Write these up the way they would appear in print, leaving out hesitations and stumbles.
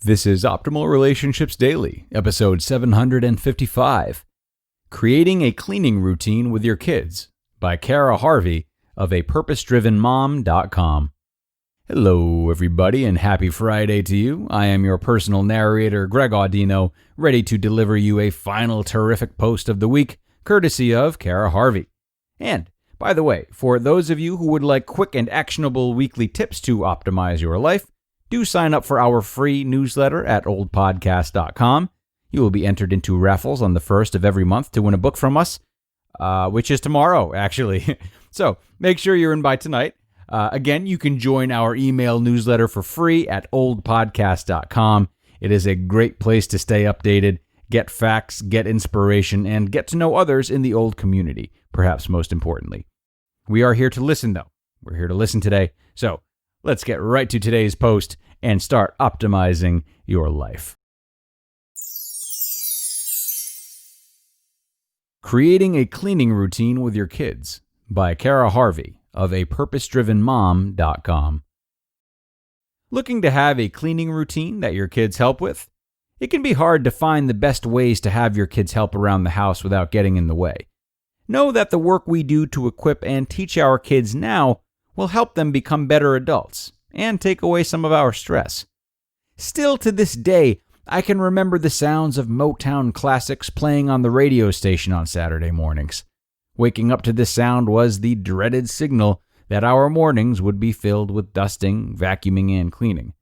This is Optimal Relationships Daily, episode 755, Creating a Cleaning Routine with Your Kids by Cara Harvey of apurposedrivenmom.com. Hello, everybody, and happy Friday to you. I am your personal narrator, Greg Audino, ready to deliver you a final terrific post of the week, courtesy of Cara Harvey. And, by the way, for those of you who would like quick and actionable weekly tips to optimize your life, do sign up for our free newsletter at oldpodcast.com. You will be entered into raffles on the first of every month to win a book from us, which is tomorrow, actually. So make sure you're in by tonight. Again, you can join our email newsletter for free at oldpodcast.com. It is a great place to stay updated, get facts, get inspiration, and get to know others in the old community, perhaps most importantly. We are here to listen, though. We're here to listen today. So let's get right to today's post and start optimizing your life. Creating a Cleaning Routine with Your Kids by Cara Harvey of apurposedrivenmom.com. Looking to have a cleaning routine that your kids help with? It can be hard to find the best ways to have your kids help around the house without getting in the way. Know that the work we do to equip and teach our kids now will help them become better adults and take away some of our stress. Still to this day, I can remember the sounds of Motown classics playing on the radio station on Saturday mornings. Waking up to this sound was the dreaded signal that our mornings would be filled with dusting, vacuuming, and cleaning.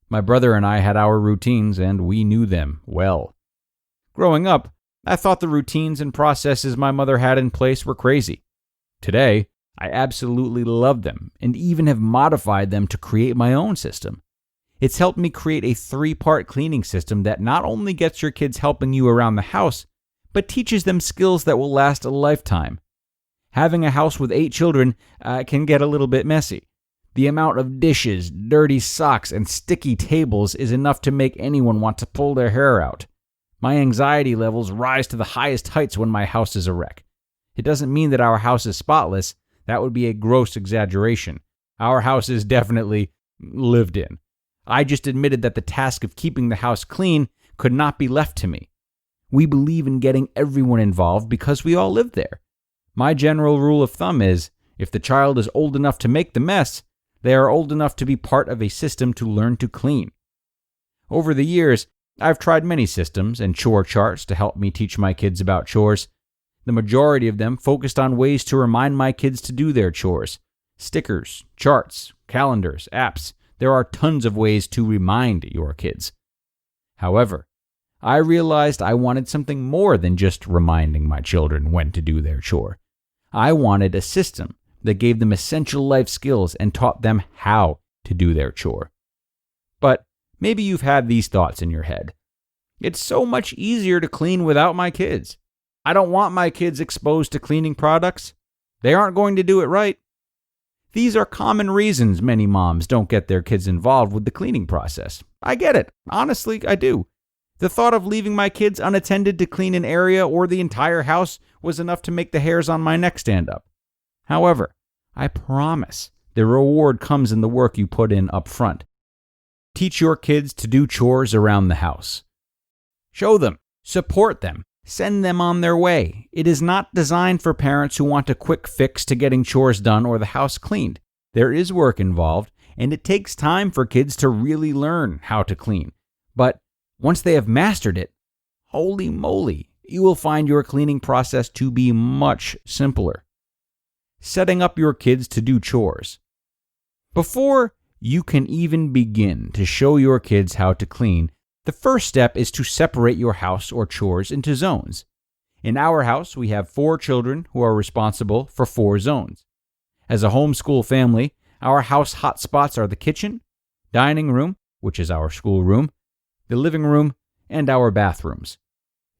My brother and I had our routines, and we knew them well. Growing up, I thought the routines and processes my mother had in place were crazy. Today, I absolutely love them and even have modified them to create my own system. It's helped me create a 3-part cleaning system that not only gets your kids helping you around the house, but teaches them skills that will last a lifetime. Having a house with 8 children can get a little bit messy. The amount of dishes, dirty socks, and sticky tables is enough to make anyone want to pull their hair out. My anxiety levels rise to the highest heights when my house is a wreck. It doesn't mean that our house is spotless. That would be a gross exaggeration. Our house is definitely lived in. I just admitted that the task of keeping the house clean could not be left to me. We believe in getting everyone involved because we all live there. My general rule of thumb is, if the child is old enough to make the mess, they are old enough to be part of a system to learn to clean. Over the years, I've tried many systems and chore charts to help me teach my kids about chores. The majority of them focused on ways to remind my kids to do their chores. Stickers, charts, calendars, apps. There are tons of ways to remind your kids. However, I realized I wanted something more than just reminding my children when to do their chore. I wanted a system that gave them essential life skills and taught them how to do their chore. But maybe you've had these thoughts in your head. It's so much easier to clean without my kids. I don't want my kids exposed to cleaning products. They aren't going to do it right. These are common reasons many moms don't get their kids involved with the cleaning process. I get it. Honestly, I do. The thought of leaving my kids unattended to clean an area or the entire house was enough to make the hairs on my neck stand up. However, I promise the reward comes in the work you put in up front. Teach your kids to do chores around the house. Show them, support them, send them on their way. It is not designed for parents who want a quick fix to getting chores done or the house cleaned. There is work involved, and it takes time for kids to really learn how to clean. But once they have mastered it, holy moly, you will find your cleaning process to be much simpler. Setting up your kids to do chores. Before you can even begin to show your kids how to clean, the first step is to separate your house or chores into zones. In our house, we have 4 children who are responsible for 4 zones. As a homeschool family, our house hotspots are the kitchen, dining room, which is our schoolroom, the living room, and our bathrooms.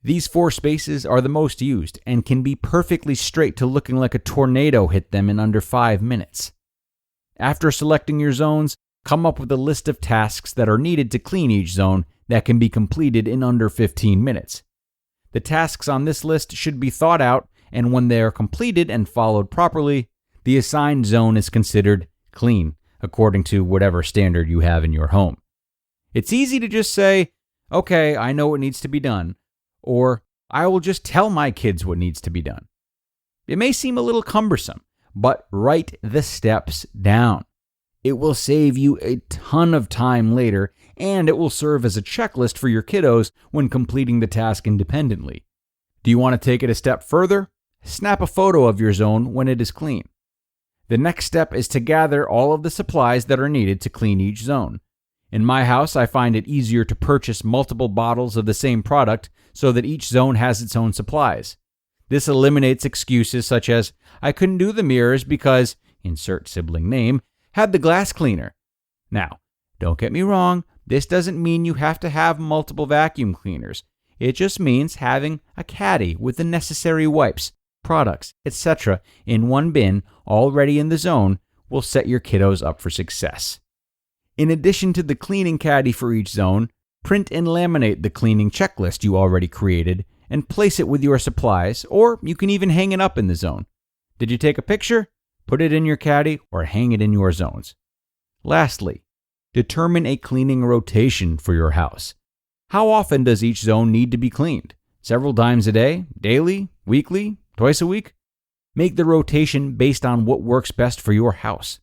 These 4 spaces are the most used and can be perfectly straight to looking like a tornado hit them in under 5 minutes. After selecting your zones, come up with a list of tasks that are needed to clean each zone that can be completed in under 15 minutes. The tasks on this list should be thought out, and when they are completed and followed properly, the assigned zone is considered clean, according to whatever standard you have in your home. It's easy to just say, okay, I know what needs to be done, or I will just tell my kids what needs to be done. It may seem a little cumbersome, but write the steps down. It will save you a ton of time later, and it will serve as a checklist for your kiddos when completing the task independently. Do you want to take it a step further? Snap a photo of your zone when it is clean. The next step is to gather all of the supplies that are needed to clean each zone. In my house, I find it easier to purchase multiple bottles of the same product so that each zone has its own supplies. This eliminates excuses such as, I couldn't do the mirrors because, insert sibling name, had the glass cleaner. Now, don't get me wrong, this doesn't mean you have to have multiple vacuum cleaners. It just means having a caddy with the necessary wipes, products, etc. in one bin already in the zone will set your kiddos up for success. In addition to the cleaning caddy for each zone, print and laminate the cleaning checklist you already created and place it with your supplies, or you can even hang it up in the zone. Did you take a picture? Put it in your caddy or hang it in your zones. Lastly, determine a cleaning rotation for your house. How often does each zone need to be cleaned? Several times a day? Daily? Weekly? Twice a week? Make the rotation based on what works best for your house.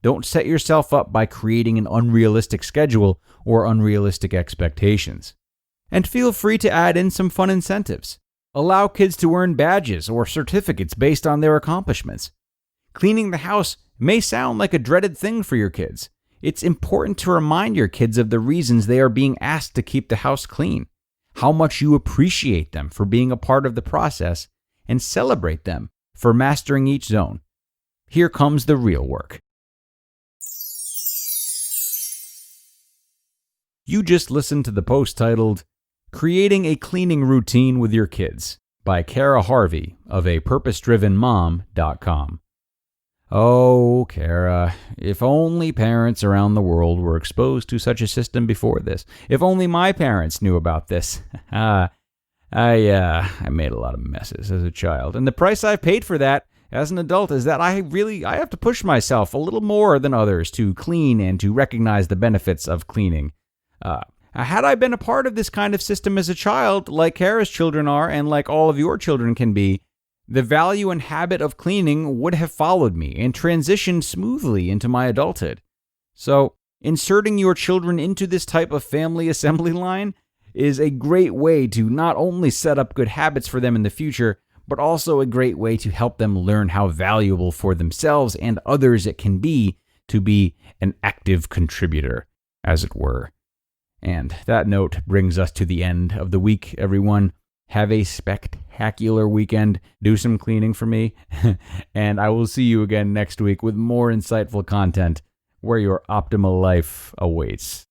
Don't set yourself up by creating an unrealistic schedule or unrealistic expectations. And feel free to add in some fun incentives. Allow kids to earn badges or certificates based on their accomplishments. Cleaning the house may sound like a dreaded thing for your kids. It's important to remind your kids of the reasons they are being asked to keep the house clean, how much you appreciate them for being a part of the process, and celebrate them for mastering each zone. Here comes the real work. You just listened to the post titled, Creating a Cleaning Routine with Your Kids by Cara Harvey of apurposedrivenmom.com. Oh, Cara, if only parents around the world were exposed to such a system before this. If only my parents knew about this. I made a lot of messes as a child, and the price I've paid for that as an adult is that I have to push myself a little more than others to clean and to recognize the benefits of cleaning. Had I been a part of this kind of system as a child, like Cara's children are and like all of your children can be, the value and habit of cleaning would have followed me and transitioned smoothly into my adulthood. So, inserting your children into this type of family assembly line is a great way to not only set up good habits for them in the future, but also a great way to help them learn how valuable for themselves and others it can be to be an active contributor, as it were. And that note brings us to the end of the week, everyone. Have a spectacular weekend. Do some cleaning for me. And I will see you again next week with more insightful content where your optimal life awaits.